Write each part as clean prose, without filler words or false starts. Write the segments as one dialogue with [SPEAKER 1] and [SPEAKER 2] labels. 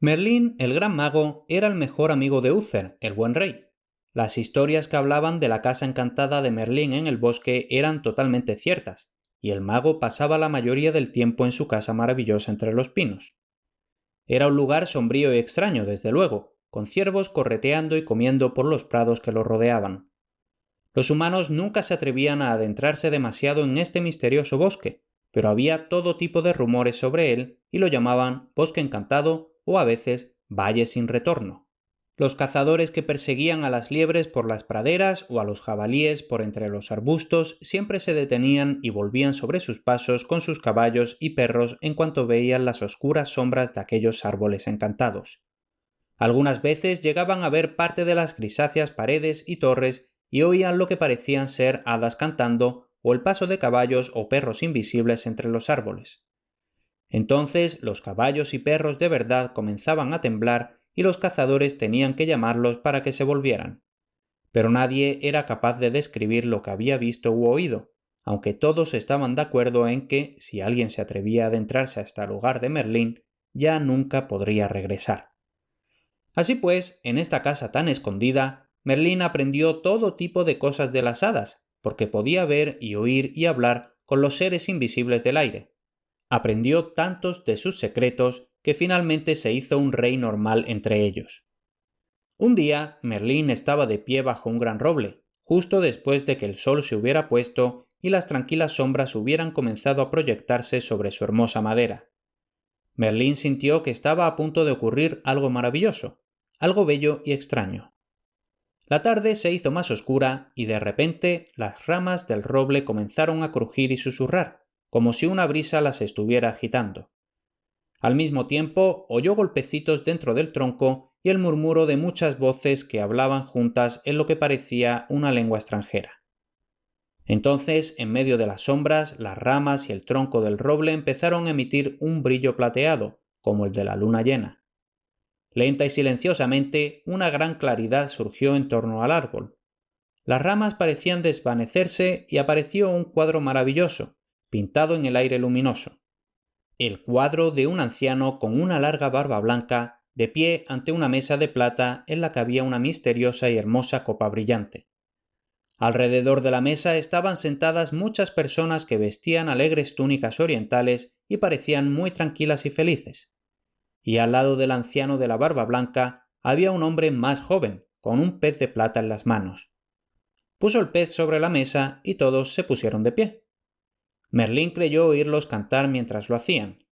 [SPEAKER 1] Merlín, el gran mago, era el mejor amigo de Uther, el buen rey. Las historias que hablaban de la casa encantada de Merlín en el bosque eran totalmente ciertas, y el mago pasaba la mayoría del tiempo en su casa maravillosa entre los pinos. Era un lugar sombrío y extraño, desde luego, con ciervos correteando y comiendo por los prados que lo rodeaban. Los humanos nunca se atrevían a adentrarse demasiado en este misterioso bosque, pero había todo tipo de rumores sobre él y lo llamaban bosque encantado o a veces valle sin retorno. Los cazadores que perseguían a las liebres por las praderas o a los jabalíes por entre los arbustos siempre se detenían y volvían sobre sus pasos con sus caballos y perros en cuanto veían las oscuras sombras de aquellos árboles encantados. Algunas veces llegaban a ver parte de las grisáceas paredes y torres y oían lo que parecían ser hadas cantando o el paso de caballos o perros invisibles entre los árboles. Entonces los caballos y perros de verdad comenzaban a temblar y los cazadores tenían que llamarlos para que se volvieran. Pero nadie era capaz de describir lo que había visto u oído, aunque todos estaban de acuerdo en que, si alguien se atrevía a adentrarse hasta el hogar de Merlín, ya nunca podría regresar. Así pues, en esta casa tan escondida, Merlín aprendió todo tipo de cosas de las hadas, porque podía ver y oír y hablar con los seres invisibles del aire. Aprendió tantos de sus secretos que finalmente se hizo un rey normal entre ellos. Un día, Merlín estaba de pie bajo un gran roble, justo después de que el sol se hubiera puesto y las tranquilas sombras hubieran comenzado a proyectarse sobre su hermosa madera. Merlín sintió que estaba a punto de ocurrir algo maravilloso, algo bello y extraño. La tarde se hizo más oscura y de repente las ramas del roble comenzaron a crujir y susurrar, como si una brisa las estuviera agitando. Al mismo tiempo oyó golpecitos dentro del tronco y el murmuro de muchas voces que hablaban juntas en lo que parecía una lengua extranjera. Entonces, en medio de las sombras, las ramas y el tronco del roble empezaron a emitir un brillo plateado, como el de la luna llena. Lenta y silenciosamente, una gran claridad surgió en torno al árbol. Las ramas parecían desvanecerse y apareció un cuadro maravilloso, pintado en el aire luminoso. El cuadro de un anciano con una larga barba blanca, de pie ante una mesa de plata en la que había una misteriosa y hermosa copa brillante. Alrededor de la mesa estaban sentadas muchas personas que vestían alegres túnicas orientales y parecían muy tranquilas y felices. Y al lado del anciano de la barba blanca había un hombre más joven, con un pez de plata en las manos. Puso el pez sobre la mesa y todos se pusieron de pie. Merlín creyó oírlos cantar mientras lo hacían.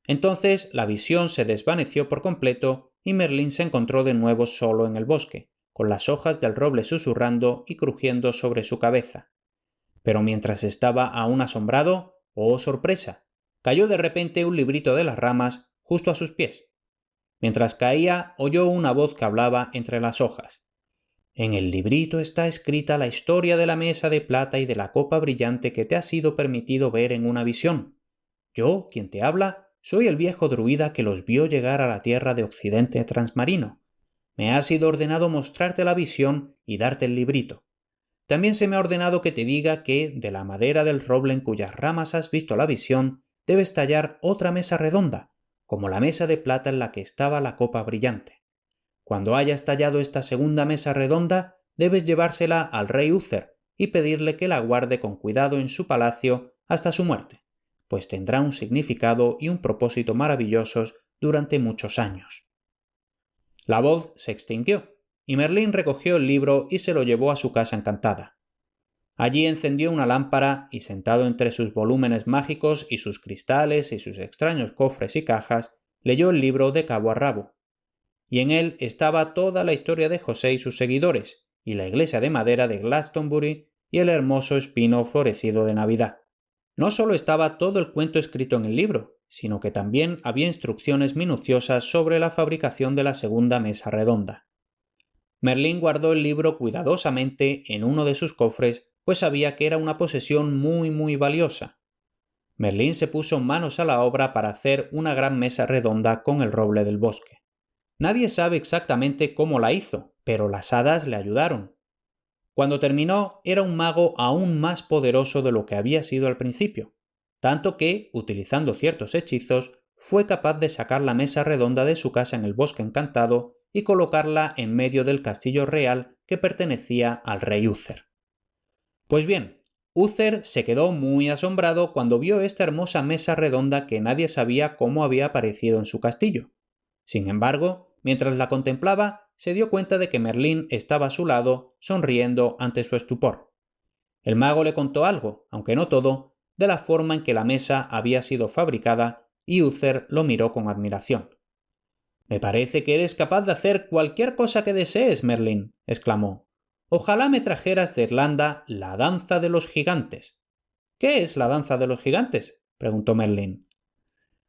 [SPEAKER 1] Entonces la visión se desvaneció por completo y Merlín se encontró de nuevo solo en el bosque, con las hojas del roble susurrando y crujiendo sobre su cabeza. Pero mientras estaba aún asombrado, ¡oh sorpresa!, cayó de repente un librito de las ramas justo a sus pies. Mientras caía, oyó una voz que hablaba entre las hojas. En el librito está escrita la historia de la mesa de plata y de la copa brillante que te ha sido permitido ver en una visión. Yo, quien te habla, soy el viejo druida que los vio llegar a la tierra de Occidente Transmarino. Me ha sido ordenado mostrarte la visión y darte el librito. También se me ha ordenado que te diga que, de la madera del roble en cuyas ramas has visto la visión, debes tallar otra mesa redonda, como la mesa de plata en la que estaba la copa brillante. Cuando hayas tallado esta segunda mesa redonda, debes llevársela al rey Uther y pedirle que la guarde con cuidado en su palacio hasta su muerte, pues tendrá un significado y un propósito maravillosos durante muchos años. La voz se extinguió, y Merlín recogió el libro y se lo llevó a su casa encantada. Allí encendió una lámpara y, sentado entre sus volúmenes mágicos y sus cristales y sus extraños cofres y cajas, leyó el libro de cabo a rabo. Y en él estaba toda la historia de José y sus seguidores, y la iglesia de madera de Glastonbury y el hermoso espino florecido de Navidad. No solo estaba todo el cuento escrito en el libro, sino que también había instrucciones minuciosas sobre la fabricación de la segunda mesa redonda. Merlín guardó el libro cuidadosamente en uno de sus cofres, pues sabía que era una posesión muy valiosa. Merlín se puso manos a la obra para hacer una gran mesa redonda con el roble del bosque. Nadie sabe exactamente cómo la hizo, pero las hadas le ayudaron. Cuando terminó, era un mago aún más poderoso de lo que había sido al principio, tanto que, utilizando ciertos hechizos, fue capaz de sacar la mesa redonda de su casa en el bosque encantado y colocarla en medio del castillo real que pertenecía al rey Uther. Pues bien, Uther se quedó muy asombrado cuando vio esta hermosa mesa redonda que nadie sabía cómo había aparecido en su castillo. Sin embargo, mientras la contemplaba, se dio cuenta de que Merlín estaba a su lado, sonriendo ante su estupor. El mago le contó algo, aunque no todo, de la forma en que la mesa había sido fabricada, y Uther lo miró con admiración. «Me parece que eres capaz de hacer cualquier cosa que desees, Merlín», exclamó. «Ojalá me trajeras de Irlanda la danza de los gigantes». «¿Qué es la danza de los gigantes?», preguntó Merlín.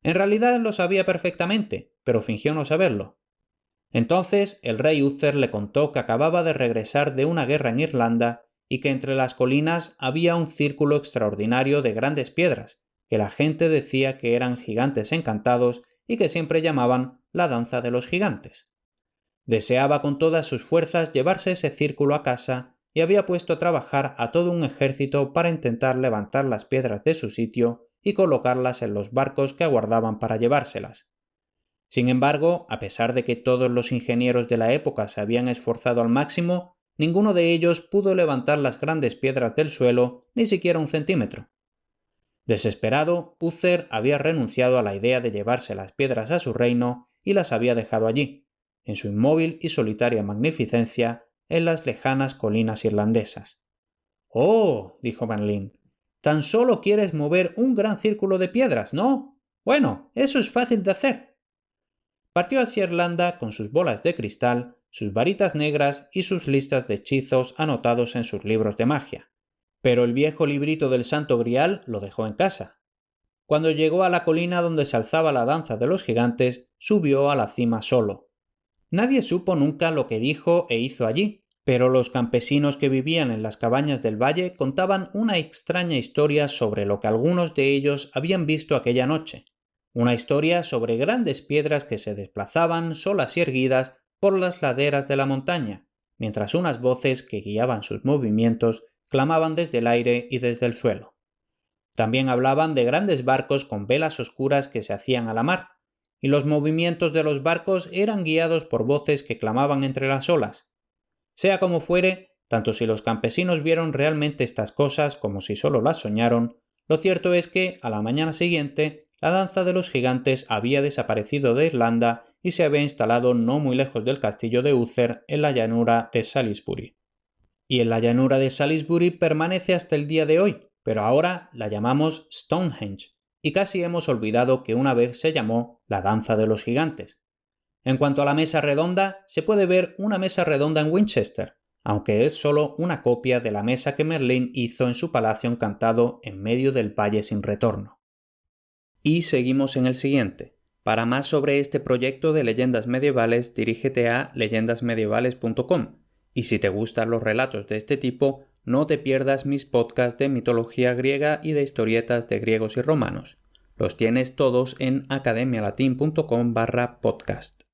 [SPEAKER 1] En realidad lo sabía perfectamente, pero fingió no saberlo. Entonces el rey Uther le contó que acababa de regresar de una guerra en Irlanda y que entre las colinas había un círculo extraordinario de grandes piedras, que la gente decía que eran gigantes encantados y que siempre llamaban la danza de los gigantes. Deseaba con todas sus fuerzas llevarse ese círculo a casa y había puesto a trabajar a todo un ejército para intentar levantar las piedras de su sitio y colocarlas en los barcos que aguardaban para llevárselas. Sin embargo, a pesar de que todos los ingenieros de la época se habían esforzado al máximo, ninguno de ellos pudo levantar las grandes piedras del suelo ni siquiera un centímetro. Desesperado, Uther había renunciado a la idea de llevarse las piedras a su reino y las había dejado allí, en su inmóvil y solitaria magnificencia, en las lejanas colinas irlandesas. «Oh», dijo Merlín, «tan solo quieres mover un gran círculo de piedras, ¿no? Bueno, eso es fácil de hacer». Partió hacia Irlanda con sus bolas de cristal, sus varitas negras y sus listas de hechizos anotados en sus libros de magia. Pero el viejo librito del Santo Grial lo dejó en casa. Cuando llegó a la colina donde se alzaba la danza de los gigantes, subió a la cima solo. Nadie supo nunca lo que dijo e hizo allí, pero los campesinos que vivían en las cabañas del valle contaban una extraña historia sobre lo que algunos de ellos habían visto aquella noche. Una historia sobre grandes piedras que se desplazaban solas y erguidas por las laderas de la montaña, mientras unas voces que guiaban sus movimientos clamaban desde el aire y desde el suelo. También hablaban de grandes barcos con velas oscuras que se hacían a la mar, y los movimientos de los barcos eran guiados por voces que clamaban entre las olas. Sea como fuere, tanto si los campesinos vieron realmente estas cosas como si solo las soñaron, lo cierto es que, a la mañana siguiente, la danza de los gigantes había desaparecido de Irlanda y se había instalado no muy lejos del castillo de Uther en la llanura de Salisbury. Y en la llanura de Salisbury permanece hasta el día de hoy, pero ahora la llamamos Stonehenge, y casi hemos olvidado que una vez se llamó la danza de los gigantes. En cuanto a la mesa redonda, se puede ver una mesa redonda en Winchester, aunque es solo una copia de la mesa que Merlín hizo en su palacio encantado en medio del valle sin retorno. Y seguimos en el siguiente. Para más sobre este proyecto de leyendas medievales, dirígete a leyendasmedievales.com. Y si te gustan los relatos de este tipo, no te pierdas mis podcasts de mitología griega y de historietas de griegos y romanos. Los tienes todos en academialatin.com/podcast.